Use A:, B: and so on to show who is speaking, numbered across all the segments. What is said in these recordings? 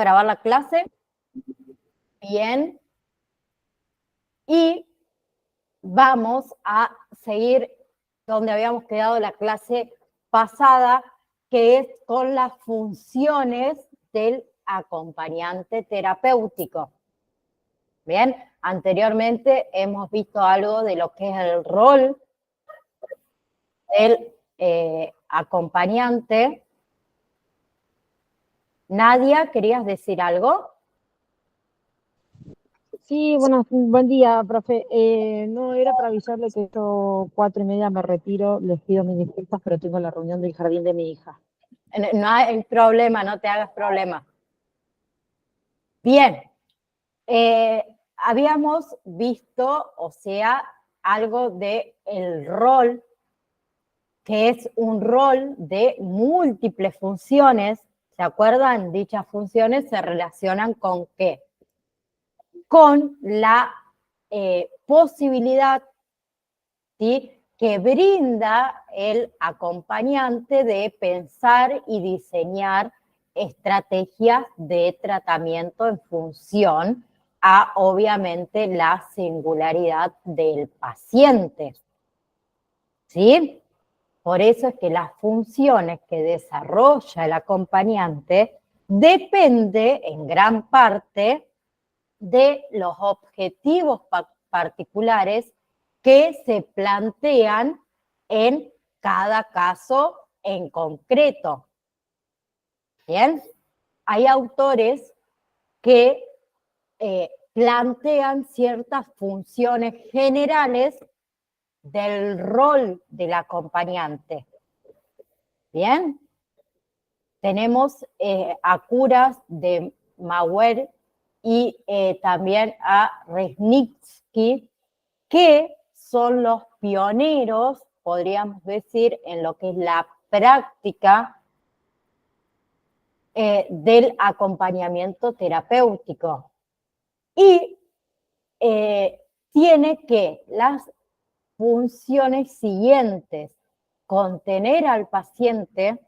A: Grabar la clase. Bien. Y vamos a seguir donde habíamos quedado la clase pasada, que es con las funciones del acompañante terapéutico. Bien, anteriormente hemos visto algo de lo que es el rol del acompañante. Nadia, ¿querías decir algo?
B: Sí, bueno, buen día, profe. No, era para avisarle que yo 4:30 me retiro, les pido mis disculpas, pero tengo la reunión del jardín de mi hija.
A: No hay problema, no te hagas problema. Bien, habíamos visto, o sea, algo de el rol, que es un rol de múltiples funciones. ¿Se acuerdan? Dichas funciones se relacionan con ¿qué? Con la posibilidad, ¿sí?, que brinda el acompañante de pensar y diseñar estrategias de tratamiento en función a, obviamente, la singularidad del paciente. ¿Sí? Por eso es que las funciones que desarrolla el acompañante depende en gran parte de los objetivos particulares que se plantean en cada caso en concreto. Bien, hay autores que plantean ciertas funciones generales del rol del acompañante. Bien, tenemos a Curas de Mauer y también a Resnicksky, que son los pioneros, podríamos decir, en lo que es la práctica del acompañamiento terapéutico. Y tiene que las funciones siguientes: contener al paciente.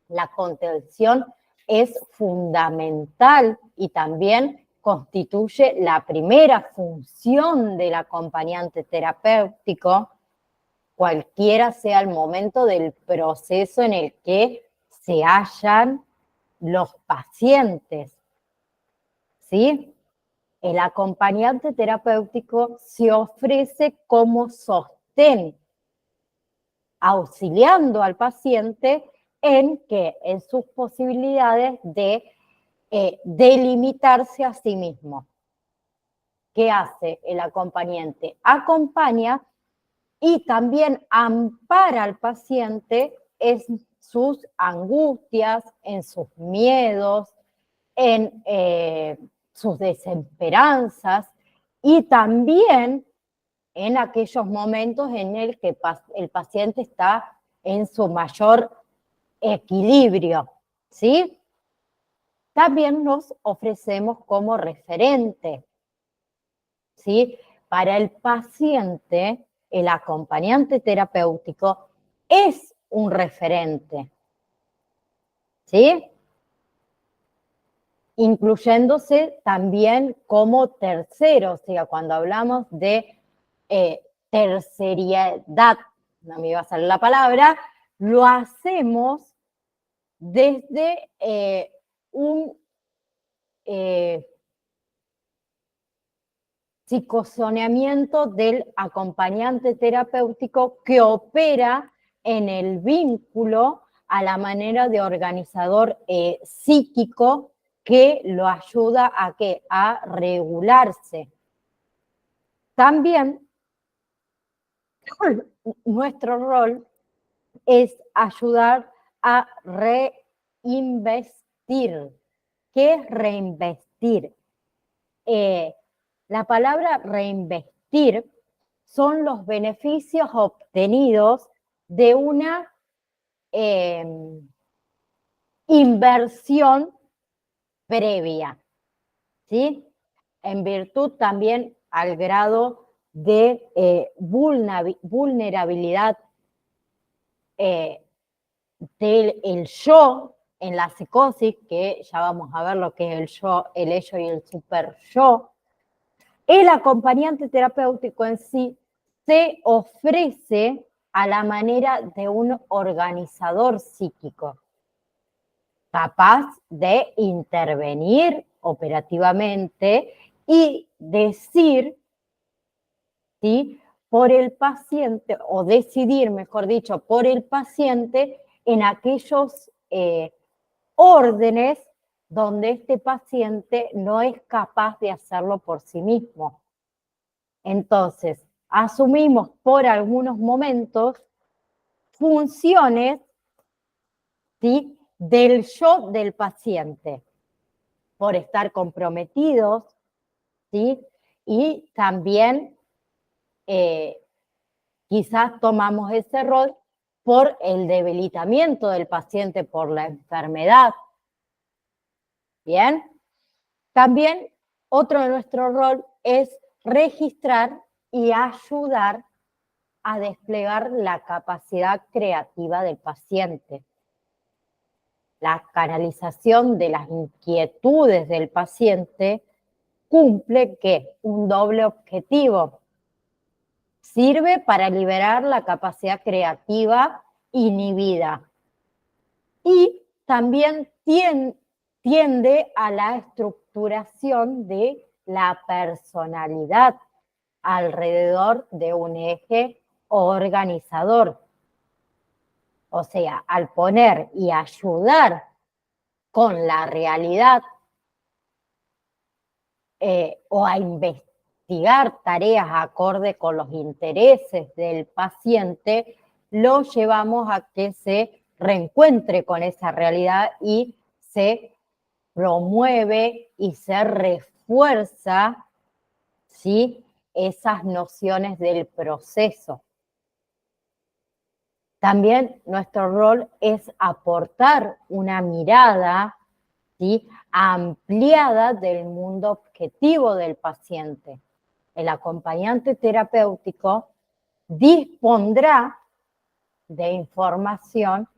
A: La contención es fundamental y también constituye la primera función del acompañante terapéutico, cualquiera sea el momento del proceso en el que se hallan los pacientes. ¿Sí? El acompañante terapéutico se ofrece como sostén, auxiliando al paciente en sus posibilidades de delimitarse a sí mismo. ¿Qué hace el acompañante? Acompaña y también ampara al paciente en sus angustias, en sus miedos, en sus desesperanzas y también en aquellos momentos en el que el paciente está en su mayor equilibrio, ¿sí? También nos ofrecemos como referente, ¿sí? Para el paciente, el acompañante terapéutico es un referente, ¿sí? Incluyéndose también como tercero, o sea, cuando hablamos de terceriedad, no me iba a salir la palabra, lo hacemos desde un psicosoneamiento del acompañante terapéutico que opera en el vínculo a la manera de organizador psíquico que lo ayuda a ¿qué? A regularse. También nuestro rol es ayudar a reinvestir. ¿Qué es reinvestir? La palabra reinvestir son los beneficios obtenidos de una inversión previa, ¿sí? En virtud también al grado de vulnerabilidad del yo, en la psicosis, que ya vamos a ver lo que es el yo, el ello y el super yo, el acompañante terapéutico en sí se ofrece a la manera de un organizador psíquico, capaz de intervenir operativamente y decir, ¿sí?, por el paciente, o decidir, mejor dicho, por el paciente en aquellos órdenes donde este paciente no es capaz de hacerlo por sí mismo. Entonces, asumimos por algunos momentos funciones, ¿sí?, del yo del paciente, por estar comprometidos, ¿sí? Y también quizás tomamos ese rol por el debilitamiento del paciente por la enfermedad. ¿Bien? También otro de nuestro rol es registrar y ayudar a desplegar la capacidad creativa del paciente. La canalización de las inquietudes del paciente cumple ¿qué? Un doble objetivo. Sirve para liberar la capacidad creativa inhibida y también tiende a la estructuración de la personalidad alrededor de un eje organizador. O sea, al poner y ayudar con la realidad o a investigar tareas acorde con los intereses del paciente, lo llevamos a que se reencuentre con esa realidad y se promueve y se refuerza, ¿sí?, esas nociones del proceso. También nuestro rol es aportar una mirada, ¿sí?, ampliada del mundo objetivo del paciente. El acompañante terapéutico dispondrá de información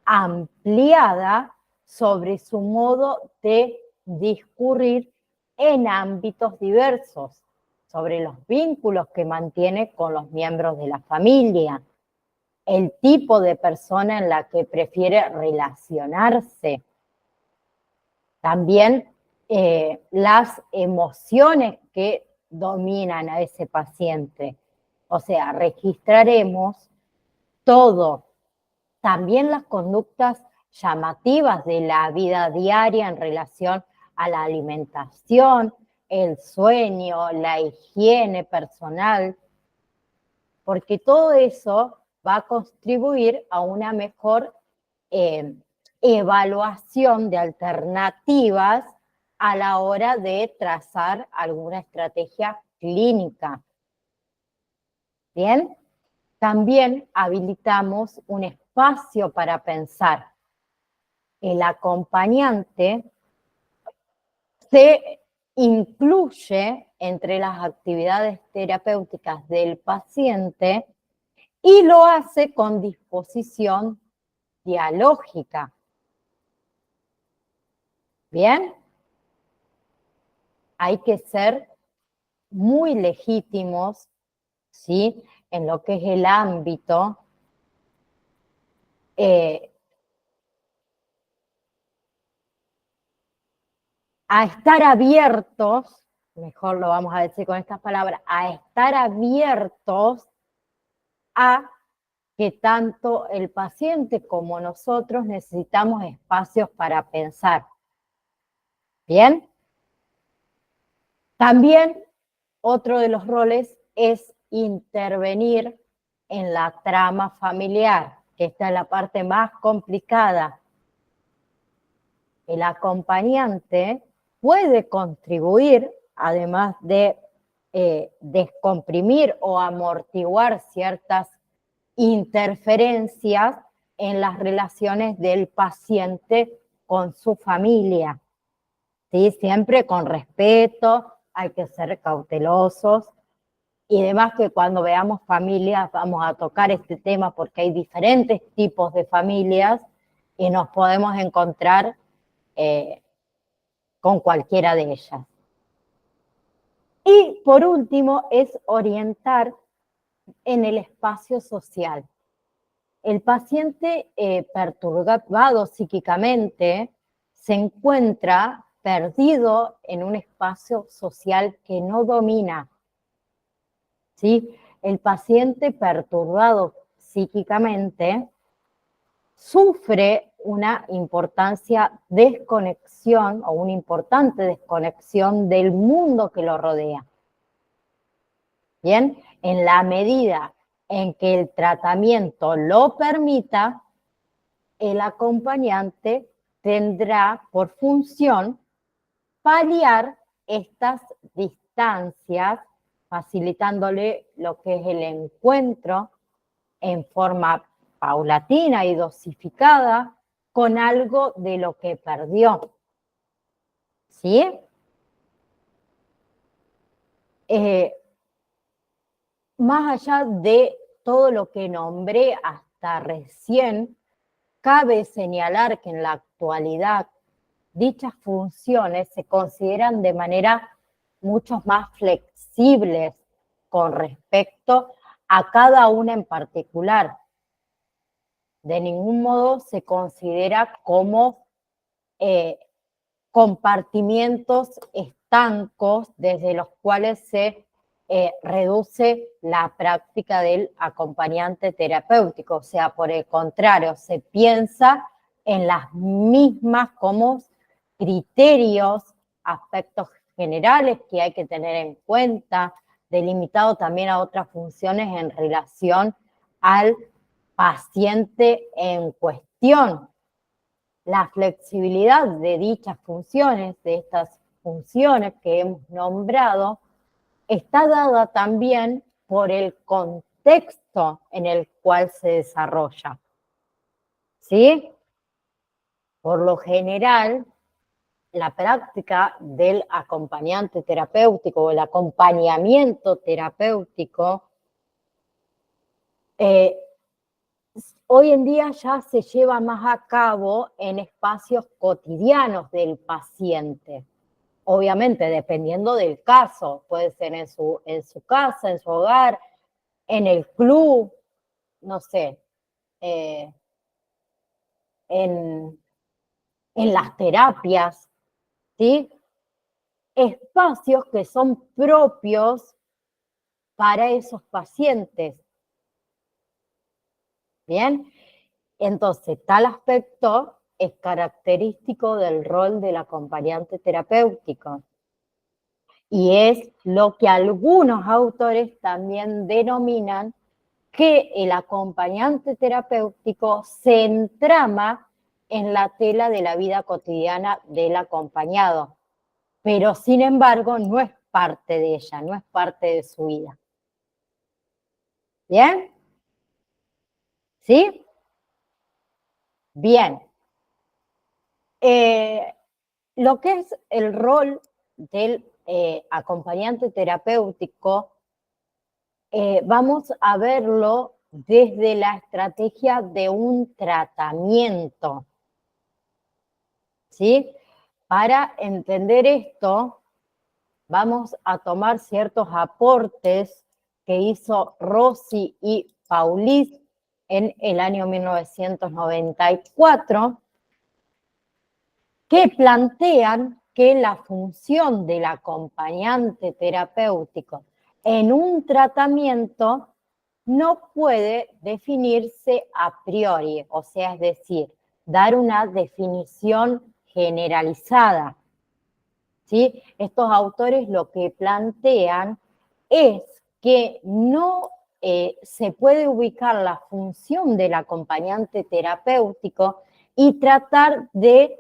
A: ampliada sobre su modo de discurrir en ámbitos diversos, sobre los vínculos que mantiene con los miembros de la familia, el tipo de persona en la que prefiere relacionarse, también las emociones que dominan a ese paciente. O sea, registraremos todo, también las conductas llamativas de la vida diaria en relación a la alimentación, el sueño, la higiene personal, porque todo eso va a contribuir a una mejor evaluación de alternativas a la hora de trazar alguna estrategia clínica. ¿Bien? También habilitamos un espacio para pensar. El acompañante se incluye entre las actividades terapéuticas del paciente y lo hace con disposición dialógica. ¿Bien? Hay que ser muy legítimos, ¿sí?, en lo que es el ámbito a estar abiertos, mejor lo vamos a decir con estas palabras, a estar abiertos a que tanto el paciente como nosotros necesitamos espacios para pensar. ¿Bien? También otro de los roles es intervenir en la trama familiar, que esta es la parte más complicada. El acompañante puede contribuir, además de descomprimir o amortiguar ciertas interferencias en las relaciones del paciente con su familia. ¿Sí? Siempre con respeto, hay que ser cautelosos y demás, que cuando veamos familias vamos a tocar este tema porque hay diferentes tipos de familias y nos podemos encontrar con cualquiera de ellas. Y por último es orientar en el espacio social. El paciente perturbado psíquicamente se encuentra perdido en un espacio social que no domina, ¿sí? El paciente perturbado psíquicamente sufre una desconexión o una importante desconexión del mundo que lo rodea. Bien, en la medida en que el tratamiento lo permita, el acompañante tendrá por función paliar estas distancias, facilitándole lo que es el encuentro en forma paulatina y dosificada con algo de lo que perdió. ¿Sí? Más allá de todo lo que nombré hasta recién, cabe señalar que en la actualidad dichas funciones se consideran de manera mucho más flexibles con respecto a cada una en particular. De ningún modo se considera como compartimientos estancos desde los cuales se reduce la práctica del acompañante terapéutico. O sea, por el contrario, se piensa en las mismas como criterios, aspectos generales que hay que tener en cuenta, delimitado también a otras funciones en relación al paciente en cuestión. La flexibilidad de dichas funciones, de estas funciones que hemos nombrado, está dada también por el contexto en el cual se desarrolla. ¿Sí? Por lo general, la práctica del acompañante terapéutico o el acompañamiento terapéutico hoy en día ya se lleva más a cabo en espacios cotidianos del paciente. Obviamente, dependiendo del caso, puede ser en su casa, en su hogar, en el club, no sé, en las terapias, ¿sí? Espacios que son propios para esos pacientes. ¿Bien? Entonces, tal aspecto es característico del rol del acompañante terapéutico. Y es lo que algunos autores también denominan que el acompañante terapéutico se entrama en la tela de la vida cotidiana del acompañado, pero sin embargo no es parte de ella, no es parte de su vida. ¿Bien? ¿Sí? Bien. Lo que es el rol del acompañante terapéutico, vamos a verlo desde la estrategia de un tratamiento, ¿sí? Para entender esto, vamos a tomar ciertos aportes que hizo Rossi y Paulis en el año 1994, que plantean que la función del acompañante terapéutico en un tratamiento no puede definirse a priori, o sea, es decir, dar una definición generalizada. ¿Sí? Estos autores lo que plantean es que no se puede ubicar la función del acompañante terapéutico y tratar de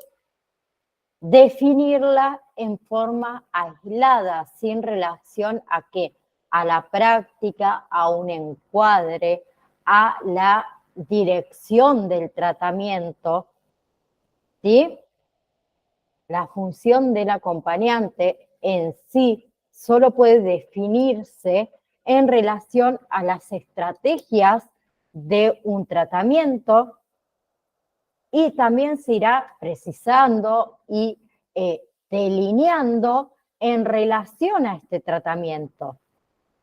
A: definirla en forma aislada, sin relación a qué, a la práctica, a un encuadre, a la dirección del tratamiento, ¿sí? La función del acompañante en sí solo puede definirse en relación a las estrategias de un tratamiento y también se irá precisando y delineando en relación a este tratamiento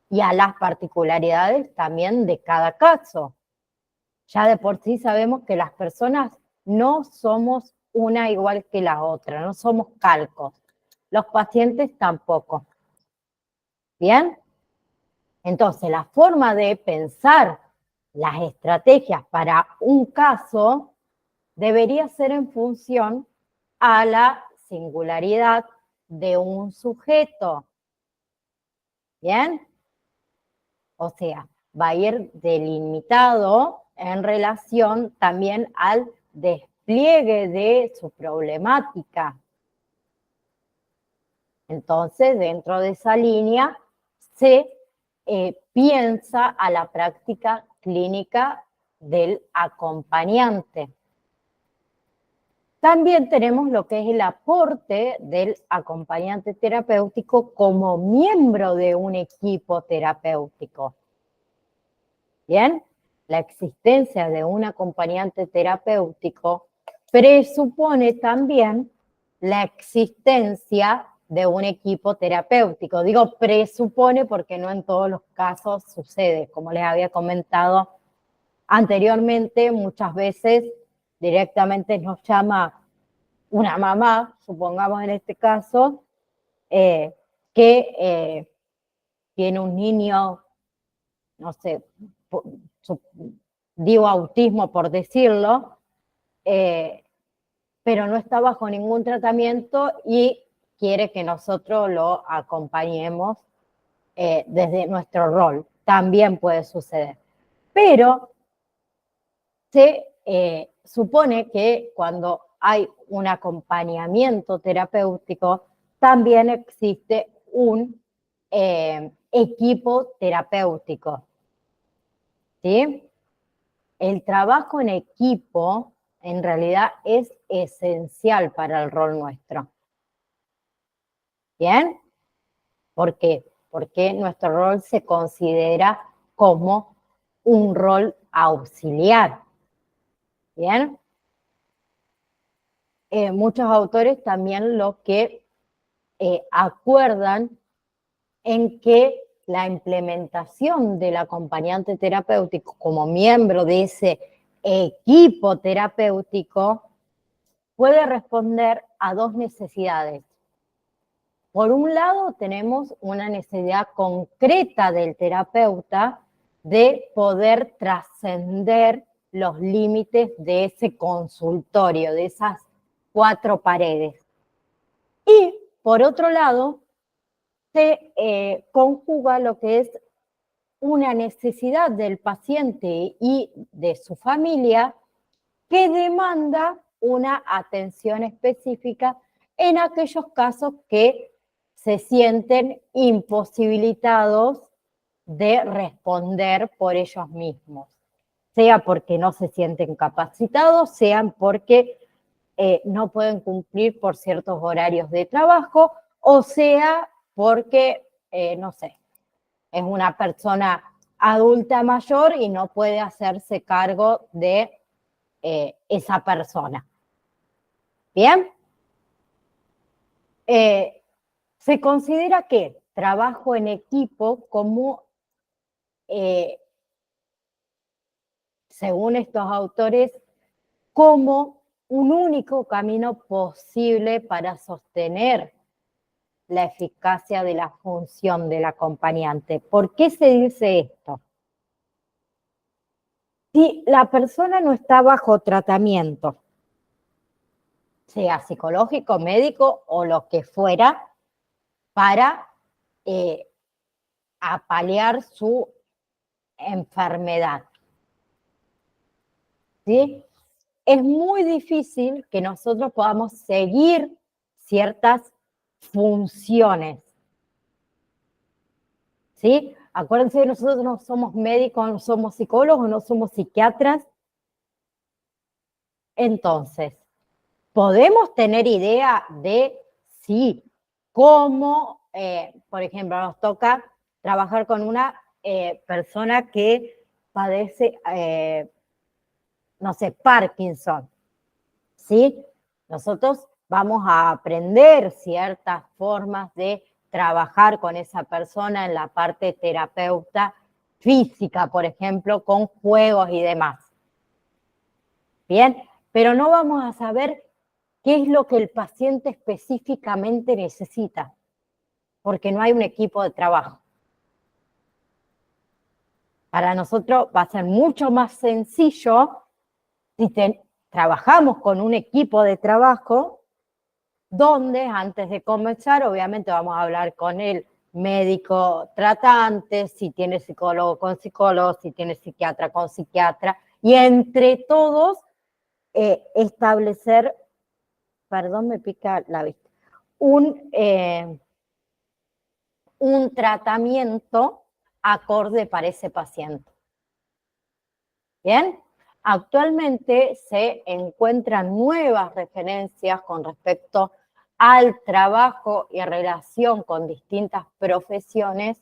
A: y a las particularidades también de cada caso. Ya de por sí sabemos que las personas no somos una igual que la otra, no somos calcos. Los pacientes tampoco. ¿Bien? Entonces, la forma de pensar las estrategias para un caso debería ser en función a la singularidad de un sujeto. ¿Bien? O sea, va a ir delimitado en relación también al despliegue de su problemática. Entonces, dentro de esa línea, se piensa a la práctica clínica del acompañante. También tenemos lo que es el aporte del acompañante terapéutico como miembro de un equipo terapéutico. Bien, la existencia de un acompañante terapéutico presupone también la existencia de un equipo terapéutico. Digo presupone porque no en todos los casos sucede. Como les había comentado anteriormente, muchas veces directamente nos llama una mamá, supongamos en este caso, que tiene un niño, no sé, digo autismo por decirlo, pero no está bajo ningún tratamiento y quiere que nosotros lo acompañemos desde nuestro rol. También puede suceder. Pero se supone que cuando hay un acompañamiento terapéutico, también existe un equipo terapéutico. ¿Sí? El trabajo en equipo en realidad es esencial para el rol nuestro. ¿Bien? ¿Por qué? Porque nuestro rol se considera como un rol auxiliar. ¿Bien? Muchos autores también lo que acuerdan en que la implementación del acompañante terapéutico como miembro de ese equipo terapéutico puede responder a dos necesidades. Por un lado, tenemos una necesidad concreta del terapeuta de poder trascender los límites de ese consultorio, de esas 4 paredes. Y, por otro lado, se conjuga lo que es una necesidad del paciente y de su familia que demanda una atención específica en aquellos casos que se sienten imposibilitados de responder por ellos mismos, sea porque no se sienten capacitados, sean porque no pueden cumplir por ciertos horarios de trabajo, o sea porque, no sé, es una persona adulta mayor y no puede hacerse cargo de esa persona. ¿Bien? Se considera que trabajo en equipo como, según estos autores, como un único camino posible para sostener la eficacia de la función del acompañante. ¿Por qué se dice esto? Si la persona no está bajo tratamiento, sea psicológico, médico o lo que fuera, para apalear su enfermedad, ¿sí? Es muy difícil que nosotros podamos seguir ciertas funciones, ¿sí? Acuérdense, nosotros no somos médicos, no somos psicólogos, no somos psiquiatras. Entonces, podemos tener idea de si, cómo, por ejemplo, nos toca trabajar con una persona que padece, no sé, Parkinson. ¿sí? Nosotros vamos a aprender ciertas formas de trabajar con esa persona en la parte terapeuta física, por ejemplo, con juegos y demás. Bien, pero no vamos a saber qué es lo que el paciente específicamente necesita, porque no hay un equipo de trabajo. Para nosotros va a ser mucho más sencillo si trabajamos con un equipo de trabajo donde antes de comenzar, obviamente vamos a hablar con el médico tratante, si tiene psicólogo con psicólogo, si tiene psiquiatra con psiquiatra, y entre todos establecer, perdón, me pica la vista, un tratamiento acorde para ese paciente. ¿Bien? Actualmente se encuentran nuevas referencias con respecto al trabajo y relación con distintas profesiones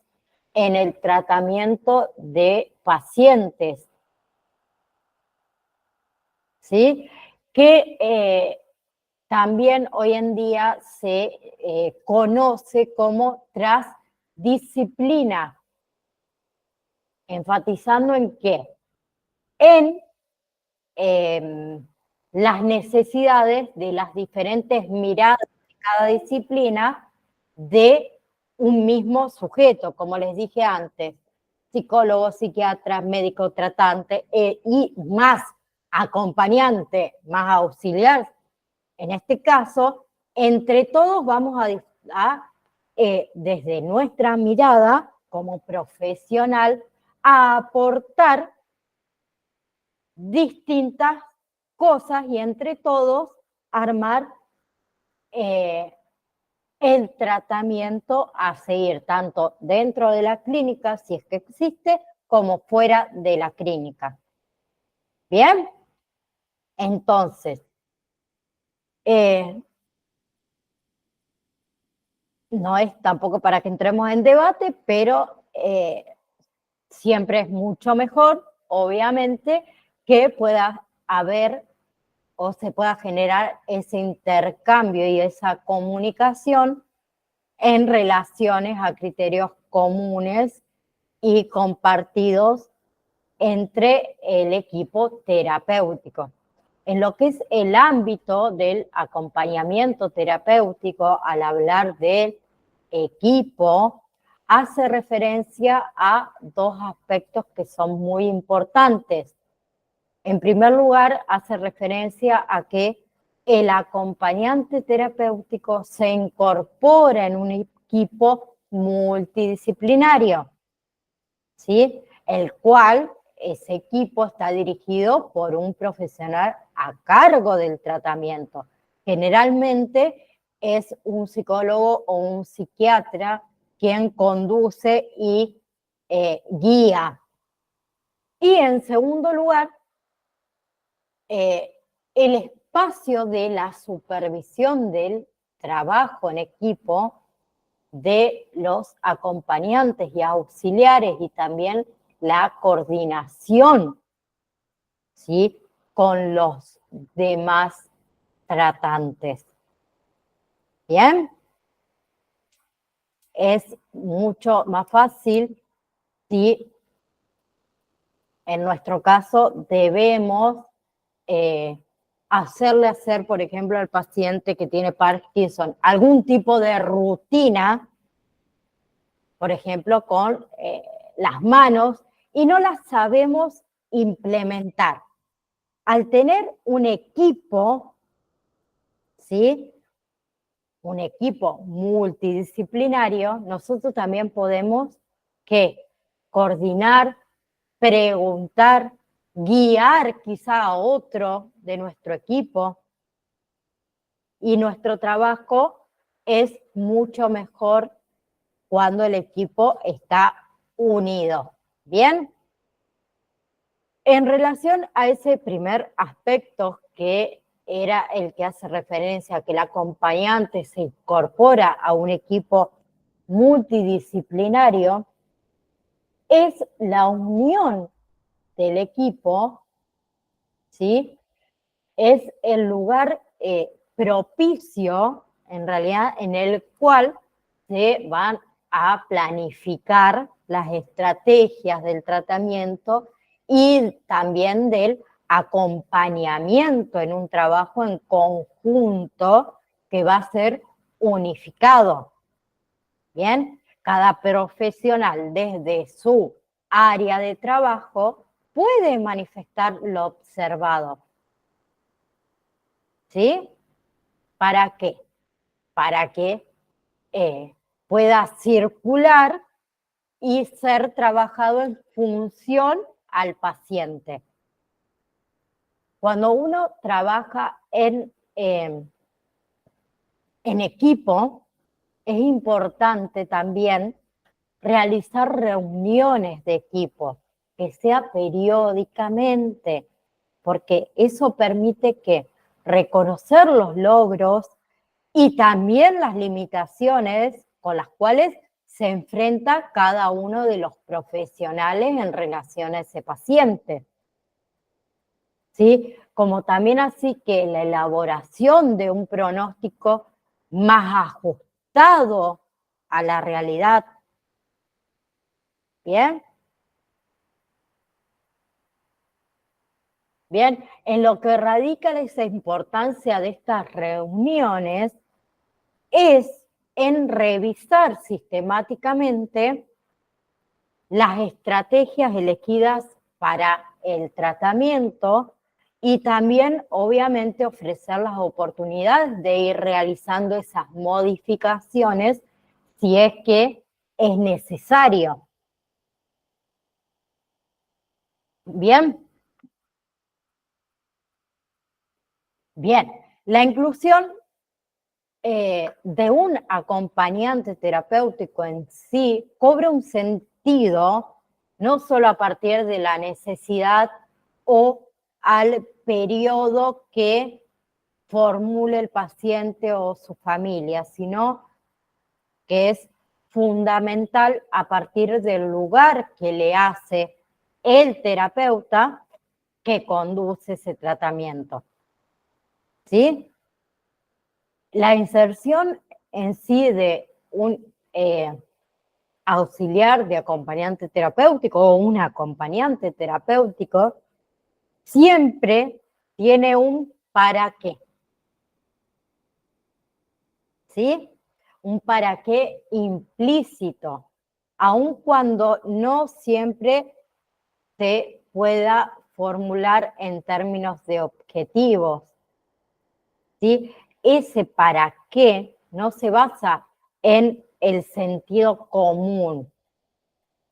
A: en el tratamiento de pacientes, ¿sí? Que también hoy en día se conoce como transdisciplina, enfatizando en qué, en las necesidades de las diferentes miradas de cada disciplina de un mismo sujeto, como les dije antes, psicólogo, psiquiatra, médico tratante y más acompañante, más auxiliar. En este caso, entre todos vamos desde nuestra mirada como profesional, a aportar distintas cosas y entre todos armar el tratamiento a seguir, tanto dentro de la clínica, si es que existe, como fuera de la clínica. ¿Bien? Entonces, no es tampoco para que entremos en debate, pero siempre es mucho mejor, obviamente, que pueda haber o se pueda generar ese intercambio y esa comunicación en relaciones a criterios comunes y compartidos entre el equipo terapéutico. En lo que es el ámbito del acompañamiento terapéutico, al hablar del equipo, hace referencia a dos aspectos que son muy importantes. En primer lugar, hace referencia a que el acompañante terapéutico se incorpora en un equipo multidisciplinario, ¿sí? El cual ese equipo está dirigido por un profesional a cargo del tratamiento. Generalmente es un psicólogo o un psiquiatra quien conduce y guía. Y en segundo lugar, el espacio de la supervisión del trabajo en equipo de los acompañantes y auxiliares y también la coordinación, ¿sí?, con los demás tratantes. ¿Bien? Es mucho más fácil si en nuestro caso debemos hacerle hacer, por ejemplo, al paciente que tiene Parkinson algún tipo de rutina, por ejemplo, con las manos, y no las sabemos implementar. Al tener un equipo, ¿sí?, un equipo multidisciplinario, nosotros también podemos coordinar, preguntar, guiar quizá a otro de nuestro equipo, y nuestro trabajo es mucho mejor cuando el equipo está unido. ¿Bien? En relación a ese primer aspecto, que era el que hace referencia a que el acompañante se incorpora a un equipo multidisciplinario, es la unión del equipo, ¿sí?, es el lugar propicio, en realidad, en el cual se van a planificar las estrategias del tratamiento y también del acompañamiento en un trabajo en conjunto que va a ser unificado. Bien, cada profesional desde su área de trabajo puede manifestar lo observado. ¿Sí? ¿Para qué? Para que pueda circular y ser trabajado en función al paciente. Cuando uno trabaja en equipo, es importante también realizar reuniones de equipo, que sea periódicamente, porque eso permite que reconocer los logros y también las limitaciones con las cuales se enfrenta cada uno de los profesionales en relación a ese paciente. ¿Sí? Como también así que la elaboración de un pronóstico más ajustado a la realidad. ¿Bien? Bien, en lo que radica esa importancia de estas reuniones es en revisar sistemáticamente las estrategias elegidas para el tratamiento y también, obviamente, ofrecer las oportunidades de ir realizando esas modificaciones si es que es necesario. Bien. Bien, la inclusión de un acompañante terapéutico en sí cobra un sentido no solo a partir de la necesidad o al periodo que formule el paciente o su familia, sino que es fundamental a partir del lugar que le hace el terapeuta que conduce ese tratamiento. ¿Sí? La inserción en sí de un auxiliar de acompañante terapéutico o un acompañante terapéutico siempre tiene un para qué. ¿Sí? Un para qué implícito, aun cuando no siempre se pueda formular en términos de objetivos. ¿Sí? Ese para qué no se basa en el sentido común,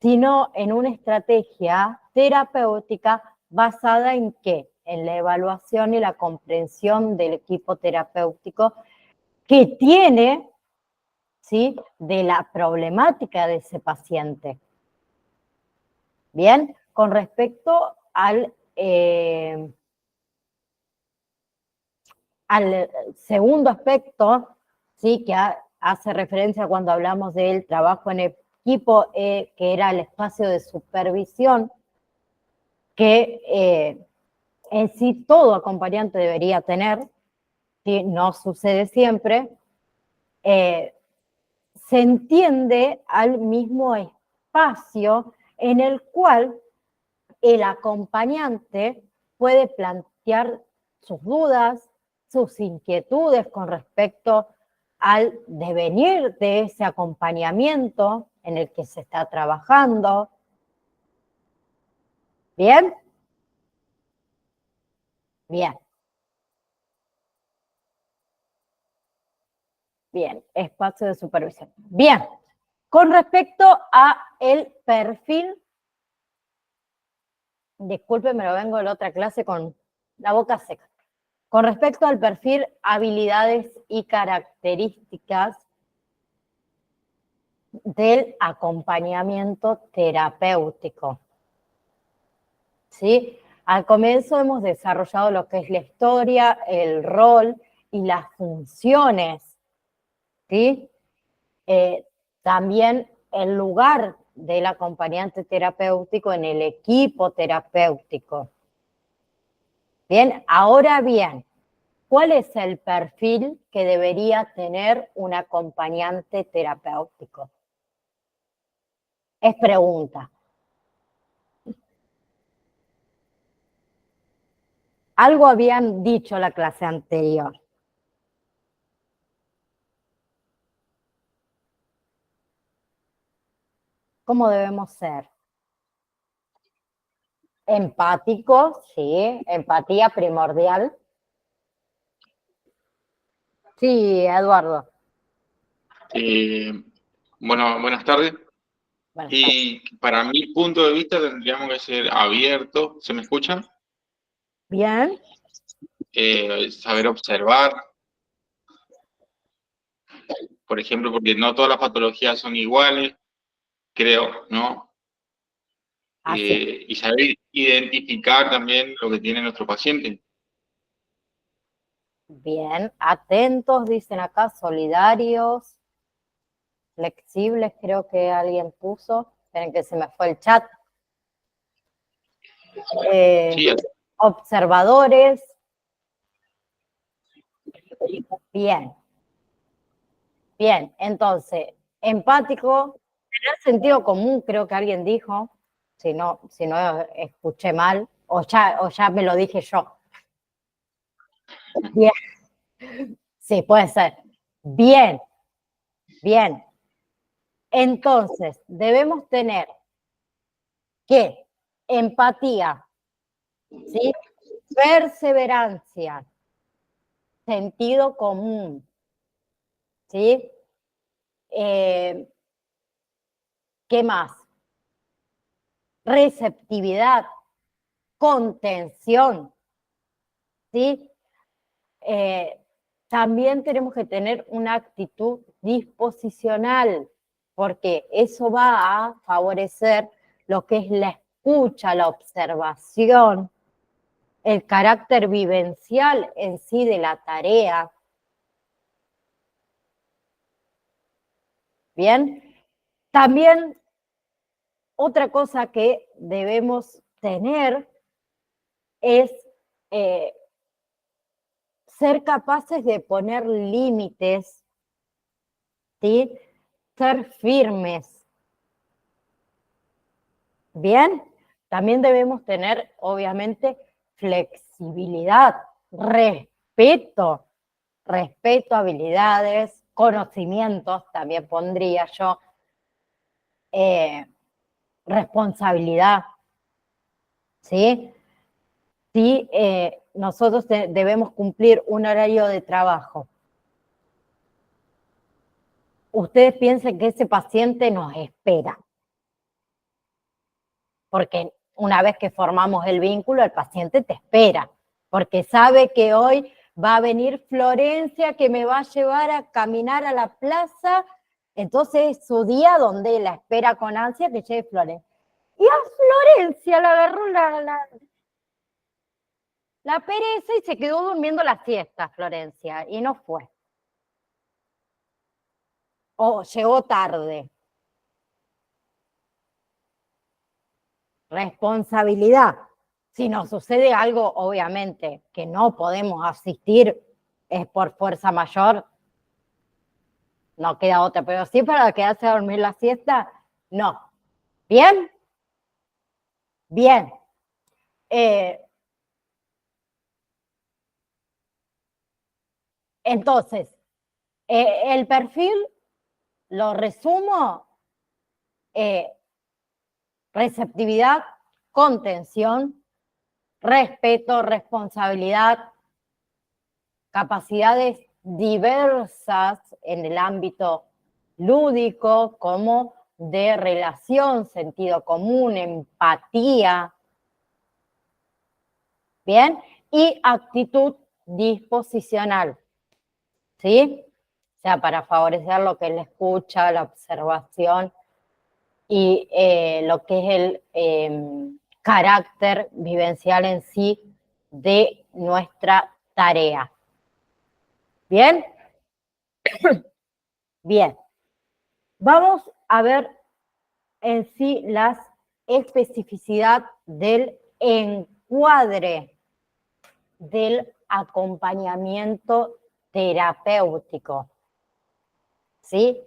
A: sino en una estrategia terapéutica basada en qué? En la evaluación y la comprensión del equipo terapéutico que tiene, ¿sí?, de la problemática de ese paciente. Bien, con respecto al segundo aspecto, ¿sí?, que hace referencia cuando hablamos del trabajo en equipo, que era el espacio de supervisión, que en sí todo acompañante debería tener, ¿sí? No sucede siempre, se entiende al mismo espacio en el cual el acompañante puede plantear sus dudas, sus inquietudes con respecto al devenir de ese acompañamiento en el que se está trabajando. ¿Bien? Bien. Bien, espacio de supervisión. Bien, con respecto a el perfil, discúlpeme, lo vengo de la otra clase con la boca seca. Con respecto al perfil, habilidades y características del acompañamiento terapéutico. ¿Sí? Al comienzo hemos desarrollado lo que es la historia, el rol y las funciones. ¿Sí? También el lugar del acompañante terapéutico en el equipo terapéutico. Bien, ahora bien, ¿cuál es el perfil que debería tener un acompañante terapéutico? Es pregunta. Algo habían dicho la clase anterior. ¿Cómo debemos ser? Empáticos, sí, empatía primordial. Sí, Eduardo.
C: Bueno, buenas tardes.
A: Buenas tardes.
C: Y para mi punto de vista tendríamos que ser abiertos, ¿se me escucha?
A: Bien,
C: Saber observar, por ejemplo, porque no todas las patologías son iguales, creo, ¿no?
A: así.
C: Y saber identificar también lo que tiene nuestro paciente.
A: Bien, atentos, dicen acá, solidarios, flexibles, creo que alguien puso. Esperen que se me fue el chat.
C: Sí,
A: Observadores. Bien, bien. Entonces, empático, tener sentido común, creo que alguien dijo. Si no escuché mal, o ya me lo dije yo. Bien, sí, puede ser. Bien, bien. Entonces, debemos tener que empatía, ¿sí? Perseverancia, sentido común, ¿sí? ¿Qué más? Receptividad, contención, ¿sí? También tenemos que tener una actitud disposicional, porque eso va a favorecer lo que es la escucha, la observación, el carácter vivencial en sí de la tarea. Bien, también otra cosa que debemos tener es ser capaces de poner límites, ¿sí? Ser firmes. Bien, también debemos tener, obviamente, flexibilidad, respeto, habilidades, conocimientos, también pondría yo, responsabilidad, ¿sí? Sí, nosotros debemos cumplir un horario de trabajo. Ustedes piensen que ese paciente nos espera, porque una vez que formamos el vínculo, el paciente te espera, porque sabe que hoy va a venir Florencia, que me va a llevar a caminar a la plaza, entonces es su día donde la espera con ansia que llegue Florencia. Y a Florencia le agarró la pereza y se quedó durmiendo la siesta, Florencia, y no fue. O llegó tarde. Responsabilidad. Si nos sucede algo, obviamente, que no podemos asistir, es por fuerza mayor, no queda otra, pero sí para quedarse a dormir la siesta, no. ¿Bien? Bien. Entonces, el perfil, lo resumo, receptividad, contención, respeto, responsabilidad, capacidades diversas en el ámbito lúdico, como de relación, sentido común, empatía, ¿bien? Y actitud disposicional, ¿sí? O sea, para favorecer lo que es la escucha, la observación y lo que es el carácter vivencial en sí de nuestra tarea. ¿Bien? Bien. Vamos a ver en sí la especificidad del encuadre. del acompañamiento terapéutico, ¿sí?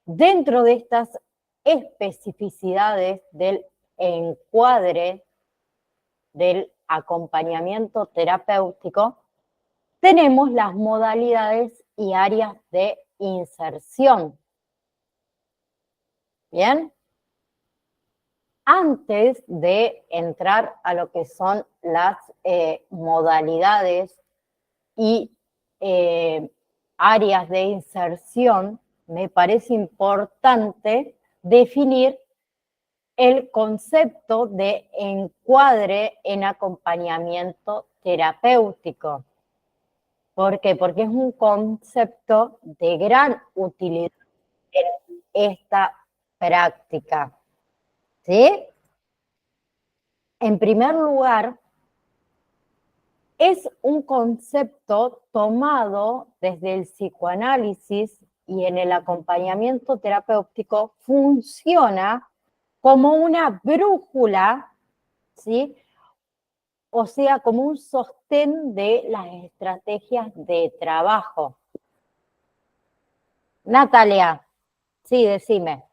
A: Dentro de estas especificidades del encuadre del acompañamiento terapéutico, tenemos las modalidades y áreas de inserción. ¿Bien? Antes de entrar a lo que son las modalidades y áreas de inserción, me parece importante definir el concepto de encuadre en acompañamiento terapéutico. ¿Por qué? Porque es un concepto de gran utilidad en esta práctica. ¿Sí? En primer lugar, es un concepto tomado desde el psicoanálisis y en el acompañamiento terapéutico funciona como una brújula, ¿sí? O sea, como un sostén de las estrategias de trabajo. Natalia, sí, decime.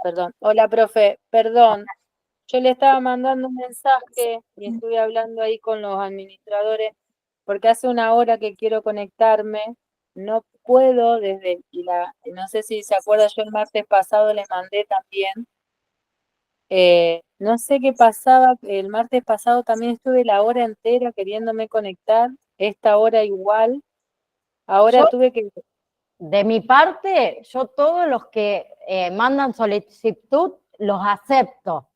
D: Perdón. Hola, profe, perdón. Yo le estaba mandando un mensaje y estuve hablando ahí con los administradores porque hace una hora que quiero conectarme, no puedo no sé si se acuerda, yo el martes pasado le mandé también, no sé qué pasaba, el martes pasado también estuve la hora entera queriéndome conectar, esta hora igual, ahora tuve que...
A: De mi parte, yo todos los que mandan solicitud los acepto.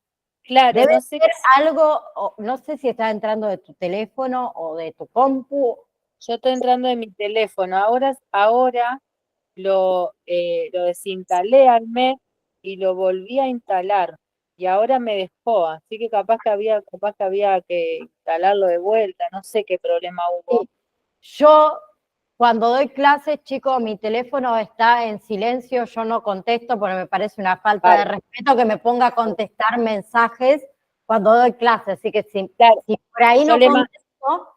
D: Claro,
A: Debe
D: no sé
A: ser algo, no sé si está entrando de tu teléfono o de tu compu.
D: yo estoy entrando en mi teléfono, ahora lo desinstalé al mes y lo volví a instalar y ahora me dejó, así que capaz que había que instalarlo de vuelta, no sé qué problema hubo.
A: Sí. Yo, cuando doy clases, chicos, mi teléfono está en silencio, yo no contesto porque me parece una falta de respeto que me ponga a contestar mensajes cuando doy clases, así que si por ahí no contesto,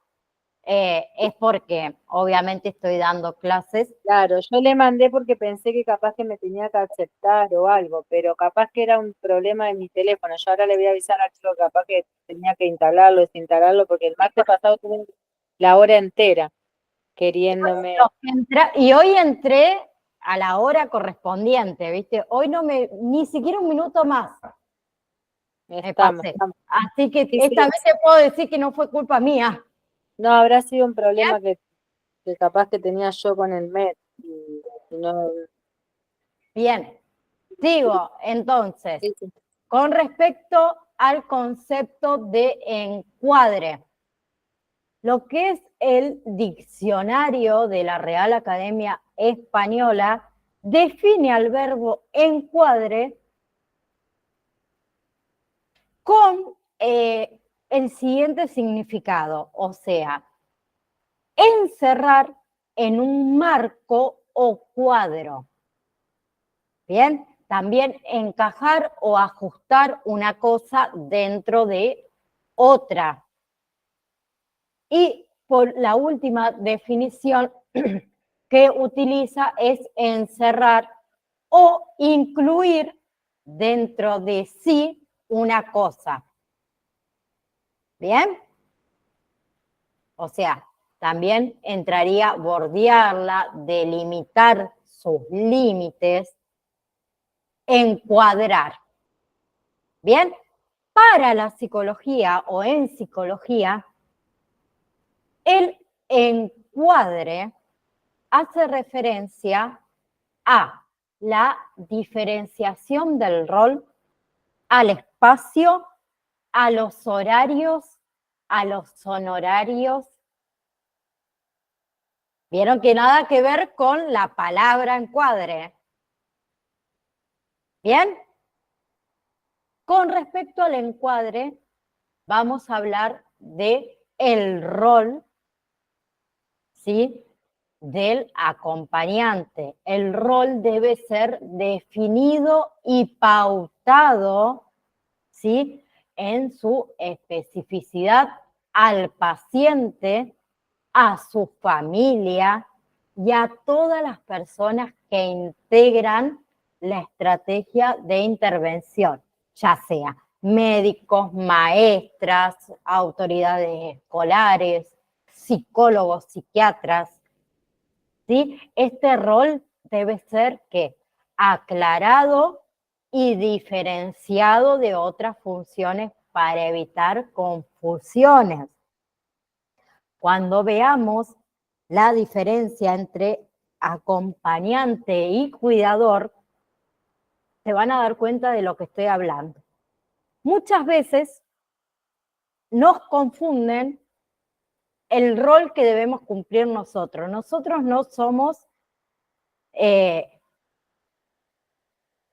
A: es porque obviamente estoy dando clases.
D: Claro, yo le mandé porque pensé que capaz que me tenía que aceptar o algo, pero capaz que era un problema de mi teléfono. Yo ahora le voy a avisar al chico que capaz que tenía que instalarlo, desinstalarlo, porque el martes pasado tuve la hora entera queriéndome...
A: Y hoy entré a la hora correspondiente, ¿viste? Hoy ni siquiera un minuto más me pasé. Así que esta vez te puedo decir que no fue culpa mía.
D: No, habrá sido un problema que capaz que tenía yo con el MED. Y no...
A: Bien, sigo entonces. Con respecto al concepto de encuadre, lo que es el diccionario de la Real Academia Española define al verbo encuadre con el siguiente significado, o sea, encerrar en un marco o cuadro. Bien, también encajar o ajustar una cosa dentro de otra. Y por la última definición que utiliza es encerrar o incluir dentro de sí una cosa. ¿Bien? O sea, también entraría bordearla, delimitar sus límites, encuadrar. ¿Bien? Para la psicología o en psicología, el encuadre hace referencia a la diferenciación del rol, al espacio, a los horarios, a los honorarios. Vieron que nada que ver con la palabra encuadre. ¿Bien? Con respecto al encuadre, vamos a hablar de el rol, ¿sí?, del acompañante. El rol debe ser definido y pautado ¿sí? En su especificidad al paciente, a su familia y a todas las personas que integran la estrategia de intervención, ya sea médicos, maestras, autoridades escolares, psicólogos, psiquiatras, ¿sí? Este rol debe ser ¿qué? Aclarado y diferenciado de otras funciones para evitar confusiones. Cuando veamos la diferencia entre acompañante y cuidador, se van a dar cuenta de lo que estoy hablando. Muchas veces nos confunden el rol que debemos cumplir nosotros. Nosotros no somos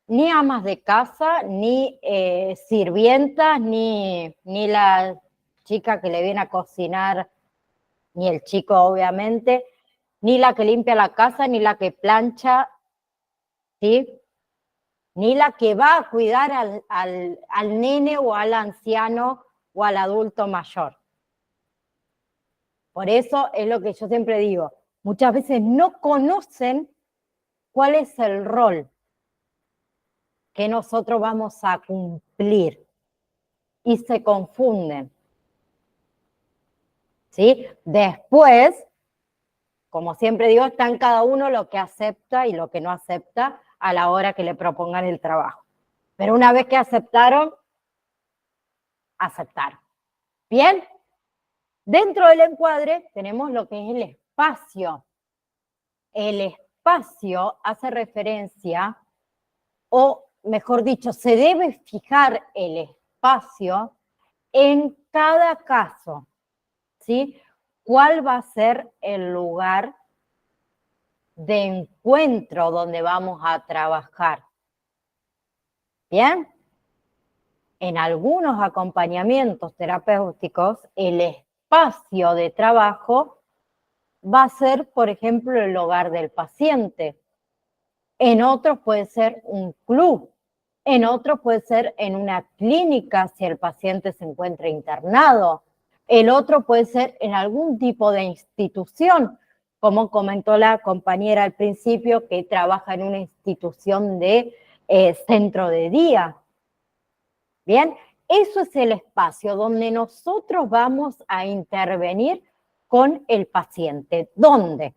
A: ni amas de casa, ni sirvientas, ni la chica que le viene a cocinar, ni el chico obviamente, ni la que limpia la casa, ni la que plancha, ¿sí? Ni la que va a cuidar al nene o al anciano o al adulto mayor. Por eso es lo que yo siempre digo, muchas veces no conocen cuál es el rol que nosotros vamos a cumplir y se confunden. ¿Sí? Después, como siempre digo, está en cada uno lo que acepta y lo que no acepta a la hora que le propongan el trabajo. Pero una vez que aceptaron, aceptaron. ¿Bien? Dentro del encuadre tenemos lo que es el espacio. El espacio hace referencia, o mejor dicho, se debe fijar el espacio en cada caso, ¿sí? ¿Cuál va a ser el lugar de encuentro donde vamos a trabajar? ¿Bien? En algunos acompañamientos terapéuticos, el espacio de trabajo va a ser, por ejemplo, el hogar del paciente. En otros puede ser un club. En otros puede ser en una clínica si el paciente se encuentra internado. El otro puede ser en algún tipo de institución, como comentó la compañera al principio, que trabaja en una institución de centro de día. Bien, eso es el espacio donde nosotros vamos a intervenir con el paciente. ¿Dónde?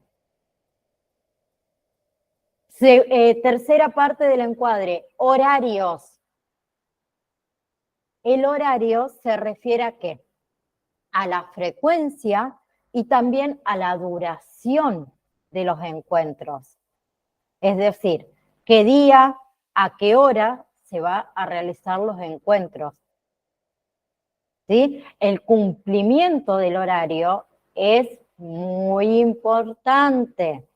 A: Tercera parte del encuadre, horarios. El horario se refiere a ¿qué? A la frecuencia y también a la duración de los encuentros. Es decir, qué día, a qué hora se va a realizar los encuentros. ¿Sí? El cumplimiento del horario es muy importante.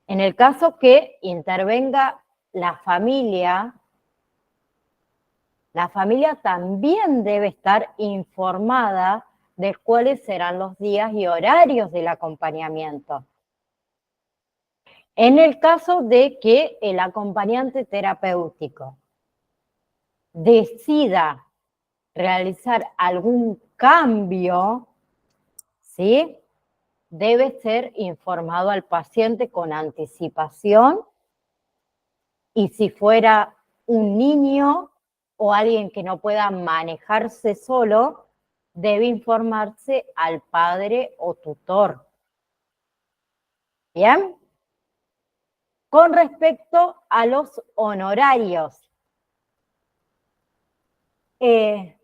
A: En el caso que intervenga la familia también debe estar informada de cuáles serán los días y horarios del acompañamiento. En el caso de que el acompañante terapéutico decida realizar algún cambio, ¿sí? Debe ser informado al paciente con anticipación, y si fuera un niño o alguien que no pueda manejarse solo, debe informarse al padre o tutor. ¿Bien? Con respecto a los honorarios, en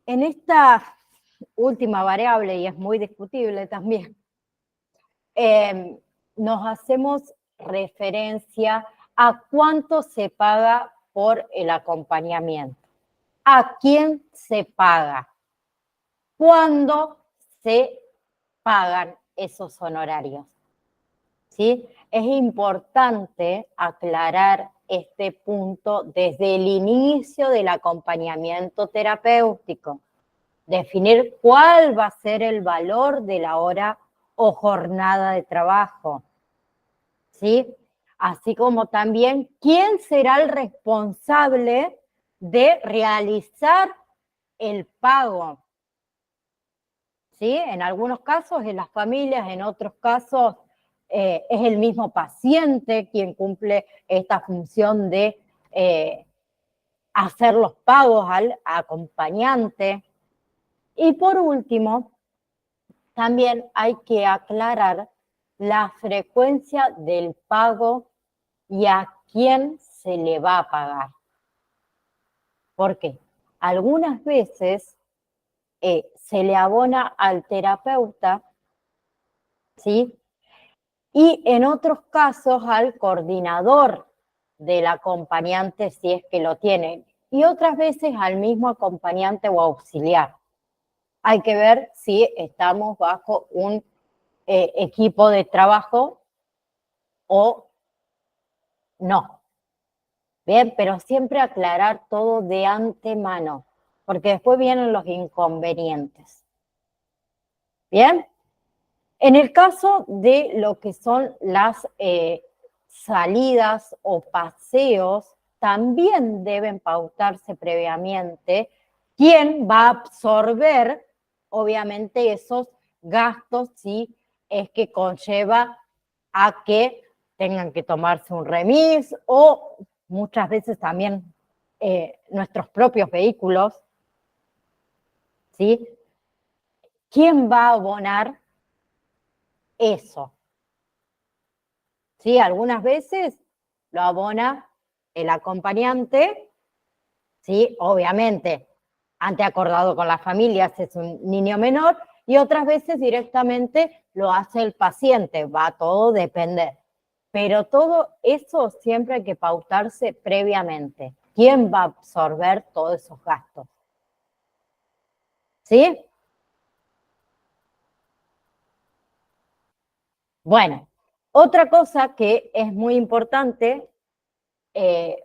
A: esta última variable, y es muy discutible también, nos hacemos referencia a cuánto se paga por el acompañamiento. ¿A quién se paga? ¿Cuándo se pagan esos honorarios? ¿Sí? Es importante aclarar este punto desde el inicio del acompañamiento terapéutico. Definir cuál va a ser el valor de la hora o jornada de trabajo. ¿Sí? así como también quién será el responsable de realizar el pago. ¿Sí? En algunos casos en las familias, en otros casos es el mismo paciente quien cumple esta función de hacer los pagos al acompañante. Y por último, también hay que aclarar la frecuencia del pago y a quién se le va a pagar. Porque algunas veces se le abona al terapeuta, ¿sí? Y en otros casos al coordinador del acompañante, si es que lo tiene. Y otras veces al mismo acompañante o auxiliar. Hay que ver si estamos bajo un equipo de trabajo o no. Bien, pero siempre aclarar todo de antemano, porque después vienen los inconvenientes. Bien, en el caso de lo que son las salidas o paseos, también deben pautarse previamente quién va a absorber, obviamente, esos gastos si es que conlleva a que tengan que tomarse un remis o muchas veces también nuestros propios vehículos, ¿sí? ¿Quién va a abonar eso? ¿Sí? Algunas veces lo abona el acompañante, ¿sí? Obviamente, ante acordado con la familia, si es un niño menor, y otras veces directamente lo hace el paciente, va a todo depender. Pero todo eso siempre hay que pautarse previamente. ¿Quién va a absorber todos esos gastos? ¿Sí? Bueno, otra cosa que es muy importante es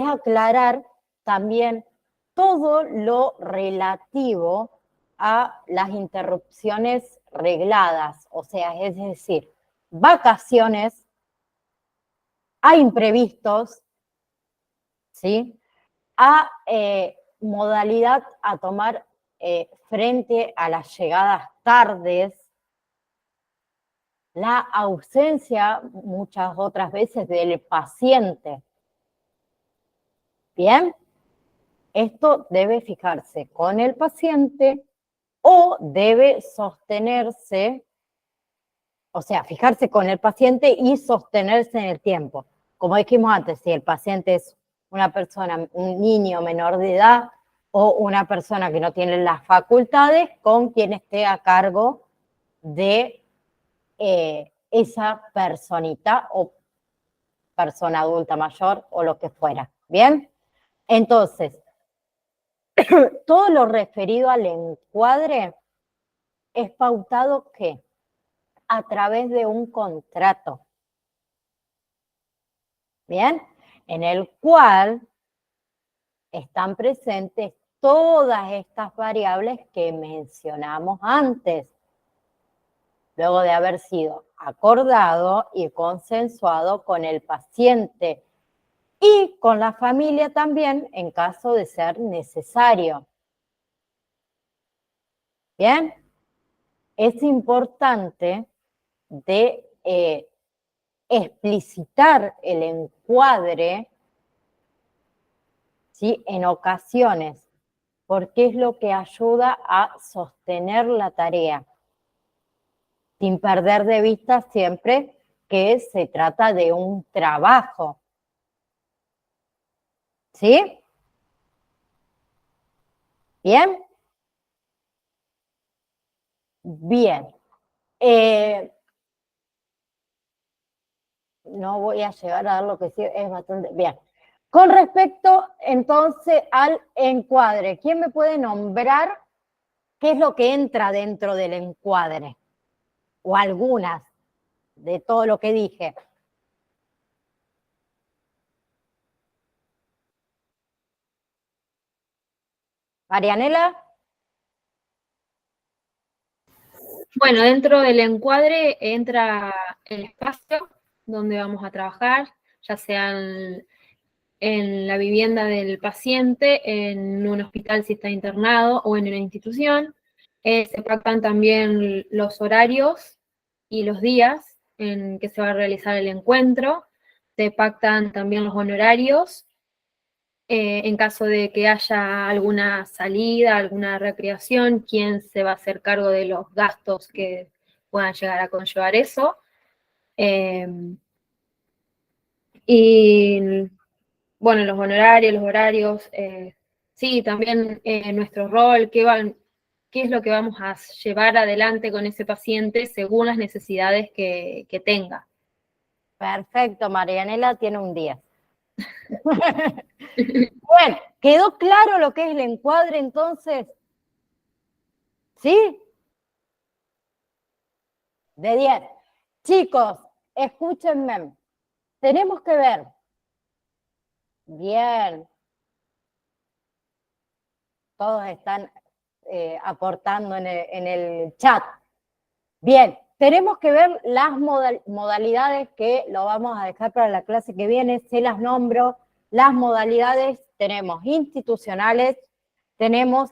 A: aclarar también todo lo relativo a las interrupciones regladas, o sea, es decir, vacaciones, a imprevistos, ¿sí? A modalidad a tomar frente a las llegadas tardes, la ausencia muchas otras veces del paciente. Bien, esto debe fijarse con el paciente o debe sostenerse, o sea, fijarse con el paciente y sostenerse en el tiempo. Como dijimos antes, si el paciente es una persona, un niño menor de edad o una persona que no tiene las facultades, con quien esté a cargo de esa personita o persona adulta mayor o lo que fuera. ¿Bien? Entonces, todo lo referido al encuadre es pautado ¿qué? A través de un contrato. ¿Bien? En el cual están presentes todas estas variables que mencionamos antes, luego de haber sido acordado y consensuado con el paciente y con la familia también en caso de ser necesario. ¿Bien? Es importante de explicitar el encuadre, ¿sí? En ocasiones, porque es lo que ayuda a sostener la tarea, sin perder de vista siempre que se trata de un trabajo. ¿Sí? ¿Bien? Bien. No voy a llegar a dar lo que sí es bastante bien. Con respecto entonces al encuadre, ¿quién me puede nombrar qué es lo que entra dentro del encuadre? O algunas de todo lo que dije. Marianela.
E: Bueno, dentro del encuadre entra el espacio donde vamos a trabajar, ya sea en la vivienda del paciente, en un hospital si está internado o en una institución. Se pactan también los horarios y los días en que se va a realizar el encuentro. Se pactan también los honorarios en caso de que haya alguna salida, alguna recreación, quién se va a hacer cargo de los gastos que puedan llegar a conllevar eso. Y bueno, los honorarios, los horarios, sí, también nuestro rol, qué es lo que vamos a llevar adelante con ese paciente según las necesidades que tenga.
A: Perfecto, Marianela tiene un 10. Bueno, ¿quedó claro lo que es el encuadre entonces? ¿Sí? De 10. Chicos, escúchenme. Tenemos que ver. Bien. Todos están aportando en el chat. Bien, tenemos que ver las modalidades que lo vamos a dejar para la clase que viene, se las nombro. Las modalidades tenemos institucionales, tenemos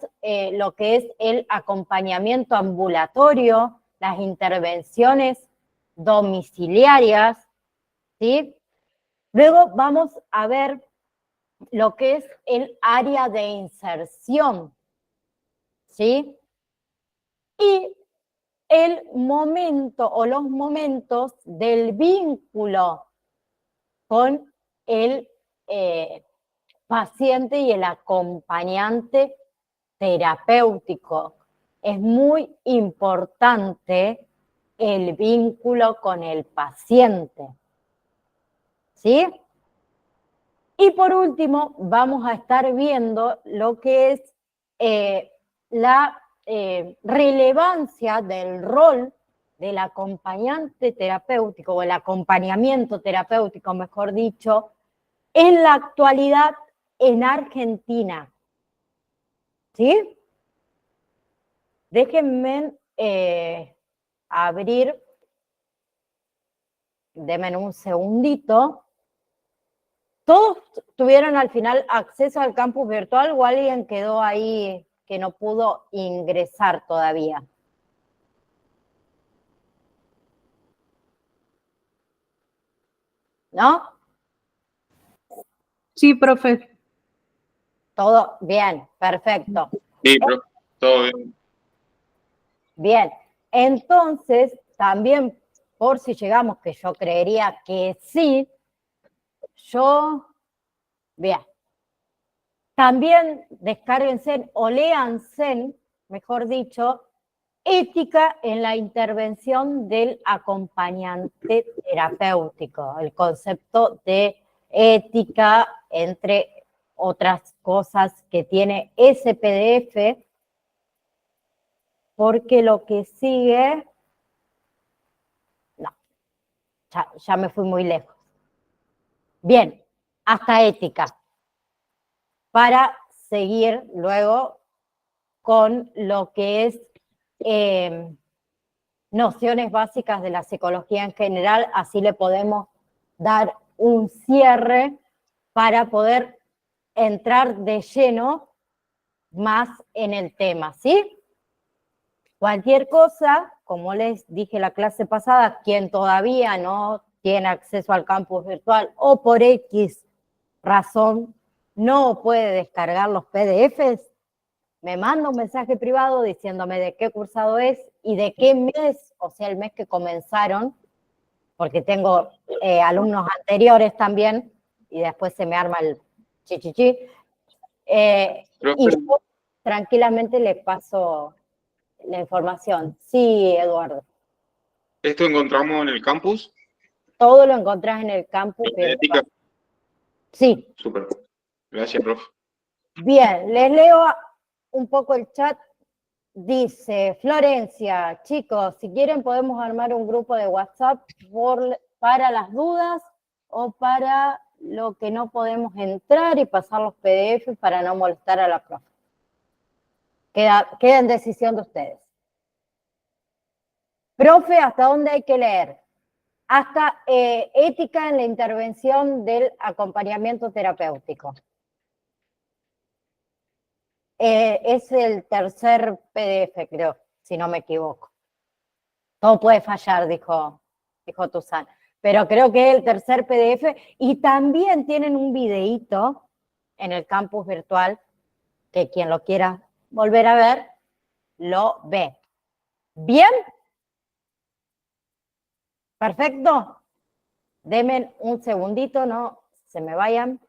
A: lo que es el acompañamiento ambulatorio, las intervenciones domiciliarias, ¿sí? Luego vamos a ver lo que es el área de inserción, ¿sí? Y el momento o los momentos del vínculo con el paciente y el acompañante terapéutico. Es muy importante el vínculo con el paciente, ¿sí? Y por último, vamos a estar viendo lo que es la relevancia del rol del acompañante terapéutico o el acompañamiento terapéutico, mejor dicho, en la actualidad en Argentina. ¿Sí? Déjenme abrir, denme un segundito. ¿Todos tuvieron al final acceso al campus virtual o alguien quedó ahí que no pudo ingresar todavía? ¿No?
F: Sí, profe.
A: Todo bien, perfecto.
C: Sí, pero todo bien.
A: Bien, entonces también por si llegamos, que yo creería que sí, bien. También descárguense o léanse, mejor dicho, ética en la intervención del acompañante terapéutico, el concepto de ética, entre otras cosas que tiene ese PDF, porque lo que sigue, no, ya me fui muy lejos. Bien, hasta ética, para seguir luego con lo que es nociones básicas de la psicología en general, así le podemos dar un cierre para poder entrar de lleno más en el tema, ¿sí? Cualquier cosa, como les dije la clase pasada, quien todavía no tiene acceso al campus virtual o por X razón no puede descargar los PDFs, me manda un mensaje privado diciéndome de qué cursado es y de qué mes, o sea, el mes que comenzaron, porque tengo alumnos anteriores también, y después se me arma el chichichi. Y yo tranquilamente le paso la información. Sí, Eduardo.
C: ¿Esto encontramos en el campus?
A: Todo lo encontrás en el campus.
C: Ética.
A: Sí.
C: Súper. Gracias, profe.
A: Bien, les leo un poco el chat. Dice Florencia, chicos, si quieren podemos armar un grupo de WhatsApp para las dudas o para lo que no podemos entrar y pasar los PDF para no molestar a la profe. Queda en decisión de ustedes. Profe, ¿hasta dónde hay que leer? hasta ética en la intervención del acompañamiento terapéutico. Es el tercer PDF, creo, si no me equivoco. Todo puede fallar, dijo Tuzán. Pero creo que es el tercer PDF. Y también tienen un videíto en el campus virtual, que quien lo quiera volver a ver, lo ve. ¿Bien? ¿Perfecto? Denme un segundito, no se me vayan.